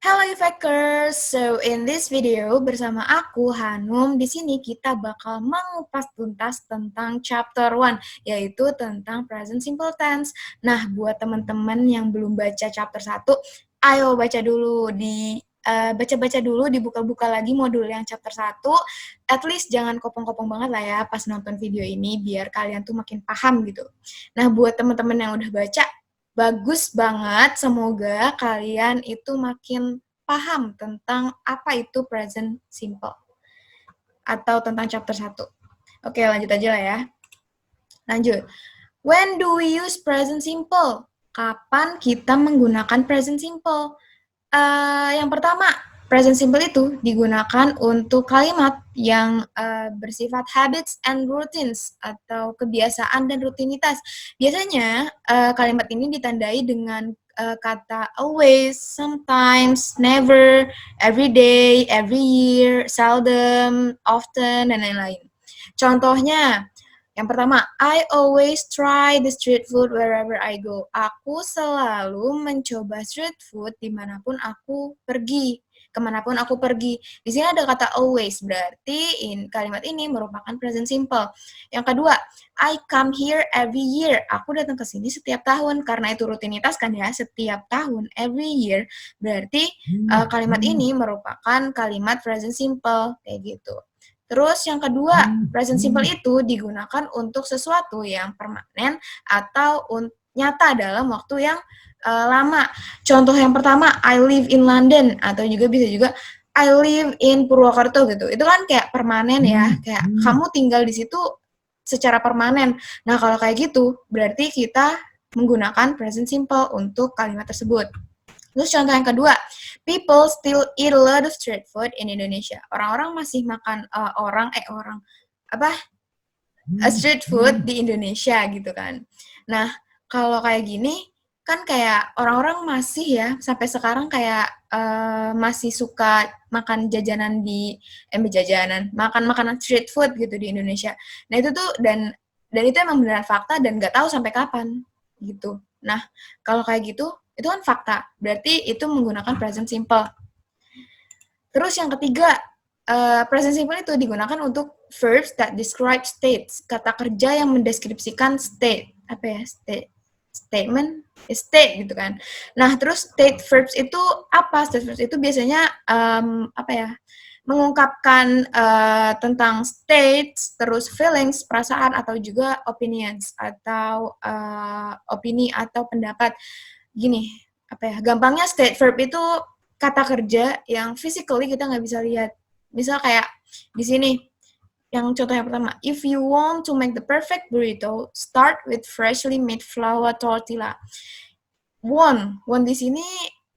Hello Effectors, so in this video bersama aku Hanum, di sini kita bakal mengupas tuntas tentang chapter 1, yaitu tentang present simple tense. Nah, buat teman-teman yang belum baca chapter 1, ayo baca dulu baca-baca dulu, dibuka-buka lagi modul yang chapter 1. At least jangan kopong-kopong banget lah ya pas nonton video ini biar kalian tuh makin paham gitu. Nah, buat teman-teman yang udah baca, bagus banget, semoga kalian itu makin paham tentang apa itu present simple atau tentang chapter 1. Oke, lanjut aja lah ya. Lanjut. When do we use present simple? Kapan kita menggunakan present simple? Yang pertama, present simple itu digunakan untuk kalimat yang bersifat habits and routines atau kebiasaan dan rutinitas. Biasanya kalimat ini ditandai dengan kata always, sometimes, never, every day, every year, seldom, often, dan lain-lain. Contohnya, yang pertama, I always try the street food wherever I go. Aku selalu mencoba street food dimanapun aku pergi. Kemanapun aku pergi. Di sini ada kata always, berarti kalimat ini merupakan present simple. Yang kedua, I come here every year. Aku datang ke sini setiap tahun. Karena itu rutinitas kan ya, setiap tahun, every year. Berarti kalimat ini merupakan kalimat present simple, kayak gitu. Terus yang kedua, present simple itu digunakan untuk sesuatu yang permanen atau nyata dalam waktu yang lama. Contoh yang pertama, I live in London, atau juga bisa juga I live in Purwokerto gitu. Itu kan kayak permanen ya, kayak kamu tinggal di situ secara permanen. Nah, kalau kayak gitu, berarti kita menggunakan present simple untuk kalimat tersebut. Terus contoh yang kedua, people still eat a lot of street food in Indonesia. Orang-orang masih makan street food di Indonesia gitu kan. Nah, kalau kayak gini kan kayak orang-orang masih ya sampai sekarang kayak masih suka makan makan makanan street food gitu di Indonesia. Nah, itu tuh dan itu emang beneran fakta dan nggak tahu sampai kapan gitu. Nah, kalau kayak gitu itu kan fakta, berarti itu menggunakan present simple. Terus yang ketiga, present simple itu digunakan untuk verbs that describe states, kata kerja yang mendeskripsikan state, state gitu kan. Nah, terus state verbs itu apa? State verbs itu biasanya mengungkapkan tentang states, terus feelings, perasaan, atau juga opinions, atau opini atau pendapat. Gini, gampangnya state verb itu kata kerja yang physically kita nggak bisa lihat. Misal kayak di sini, yang contoh yang pertama, if you want to make the perfect burrito, start with freshly made flour tortilla. Want di sini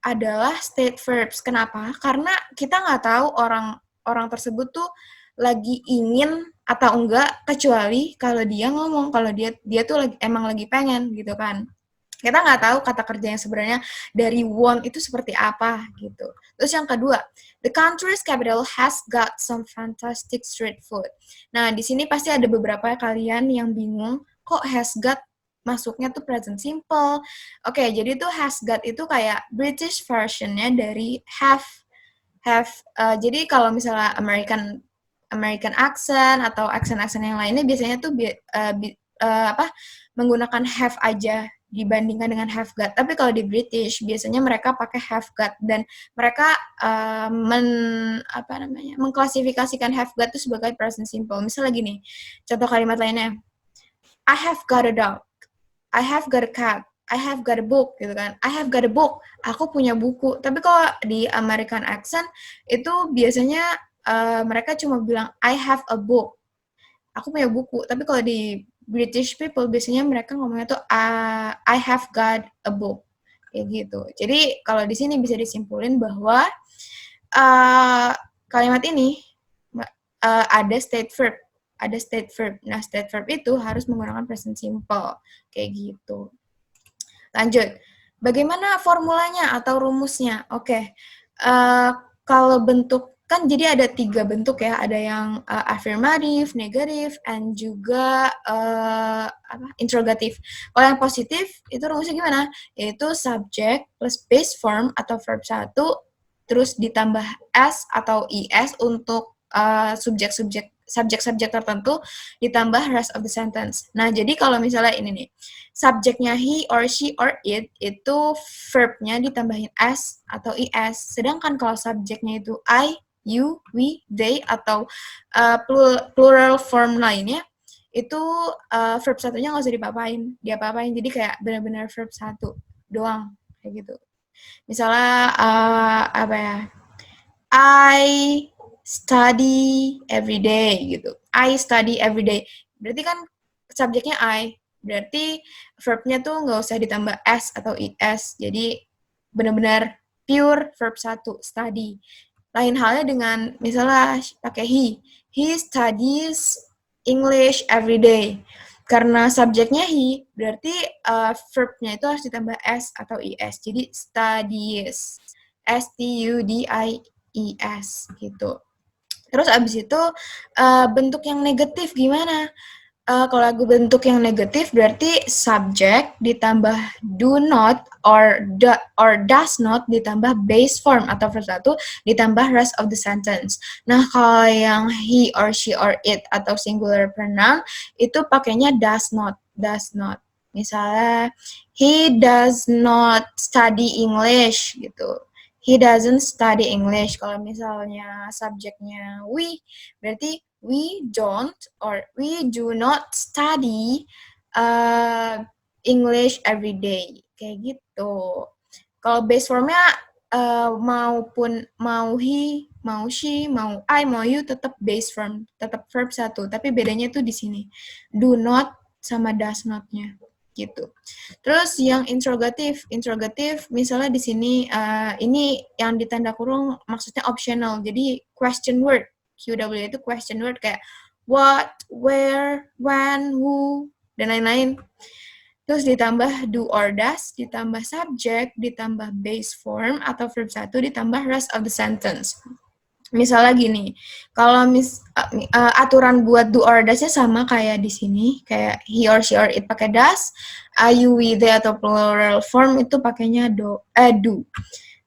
adalah state verbs. Kenapa? Karena kita nggak tahu orang tersebut tuh lagi ingin atau enggak, kecuali kalau dia ngomong kalau dia tuh emang lagi pengen gitu kan. Kita nggak tahu kata kerja yang sebenarnya dari want itu seperti apa gitu. Terus yang kedua, the country's capital has got some fantastic street food. Nah, di sini pasti ada beberapa kalian yang bingung, kok has got masuknya tuh present simple. Oke, jadi tuh has got itu kayak British versionnya dari have. Jadi kalau misalnya American accent atau accent yang lainnya biasanya tuh menggunakan have aja dibandingkan dengan have got. Tapi kalau di British biasanya mereka pakai have got dan mereka mengklasifikasikan have got itu sebagai present simple. Misalnya gini, contoh kalimat lainnya, I have got a dog, I have got a cat, I have got a book gitu kan. I have got a book, aku punya buku. Tapi kalau di American accent itu biasanya mereka cuma bilang I have a book, aku punya buku. Tapi kalau di British people biasanya mereka ngomongnya tuh I have got a book, kayak gitu. Jadi kalau di sini bisa disimpulin bahwa kalimat ini ada state verb. Nah, state verb itu harus menggunakan present simple, kayak gitu. Lanjut. Bagaimana formulanya atau rumusnya? Oke. Kalau bentuk kan jadi ada 3 bentuk ya, ada yang affirmative, negatif, and juga interrogative. Kalau yang positif itu rumusnya gimana? Yaitu subject plus base form atau verb 1 terus ditambah s atau is untuk subjek-subjek tertentu, ditambah rest of the sentence. Nah, jadi kalau misalnya ini nih, subjeknya he or she or it, itu verbnya ditambahin s atau is. Sedangkan kalau subjeknya itu I, you, we, they, atau plural form lainnya, itu verb satunya nggak usah diapa-apain. Jadi kayak benar-benar verb satu doang, kayak gitu. Misalnya, apa ya, I study every day gitu. I study every day. Berarti kan subjeknya I. Berarti verbnya tuh nggak usah ditambah S atau IS. Jadi benar-benar pure verb satu, study. Lain halnya dengan misalnya pakai he. He studies English every day. Karena subjeknya he, berarti verbnya itu harus ditambah S atau IS. Jadi studies. STUDIES gitu. Terus abis itu bentuk yang negatif gimana? Kalau aku bentuk yang negatif berarti subject ditambah do not or does not ditambah base form atau verb satu ditambah rest of the sentence. Nah, kalau yang he or she or it atau singular pronoun itu pakainya does not. Misalnya he does not study English gitu. He doesn't study English. Kalau misalnya subjeknya we, berarti we don't or we do not study English every day. Kayak gitu. Kalau base formnya mau he, mau she, mau I, mau you tetap base form, tetap verb satu. Tapi bedanya tuh di sini. Do not sama does not-nya gitu. Terus yang interrogatif misalnya di sini ini yang ditanda kurung maksudnya optional. Jadi question word. QW itu question word kayak what, where, when, who, dan lain-lain. Terus ditambah do or does, ditambah subject, ditambah base form atau verb satu, ditambah rest of the sentence. Misalnya gini, kalau aturan buat do or does-nya sama kayak di sini, kayak he or she or it pakai does, you, we, they atau plural form itu pakainya do.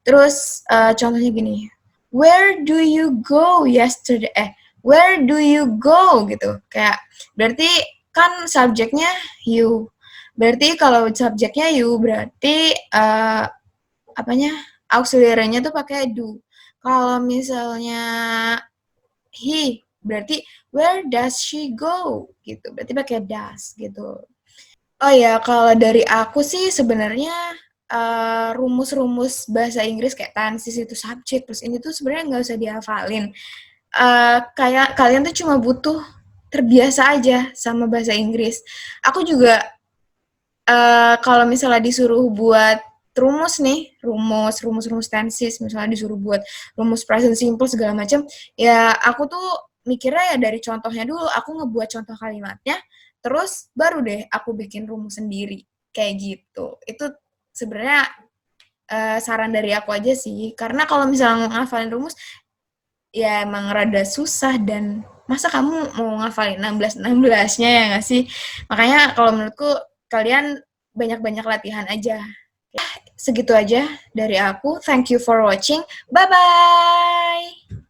Terus contohnya gini, where do you go yesterday? Where do you go gitu. Kayak berarti kan subjeknya you. Berarti kalau subjeknya you berarti apanya? Auxiliary-nya tuh pakai do. Kalau misalnya he, berarti where does she go? Gitu. Berarti pakai does gitu. Oh ya, kalau dari aku sih sebenarnya rumus-rumus bahasa Inggris kayak tenses itu subject terus ini tuh sebenarnya nggak usah dihafalin. Kayak kalian tuh cuma butuh terbiasa aja sama bahasa Inggris. Aku juga kalau misalnya disuruh buat rumus tenses, misalnya disuruh buat rumus present simple segala macam, ya aku tuh mikirnya ya dari contohnya dulu, aku ngebuat contoh kalimatnya, terus baru deh aku bikin rumus sendiri, kayak gitu. Itu sebenarnya saran dari aku aja sih, karena kalau misalnya ngafalin rumus, ya emang rada susah dan masa kamu mau ngafalin 16-16-nya ya nggak sih? Makanya kalau menurutku kalian banyak-banyak latihan aja. Segitu aja dari aku. Thank you for watching. Bye-bye!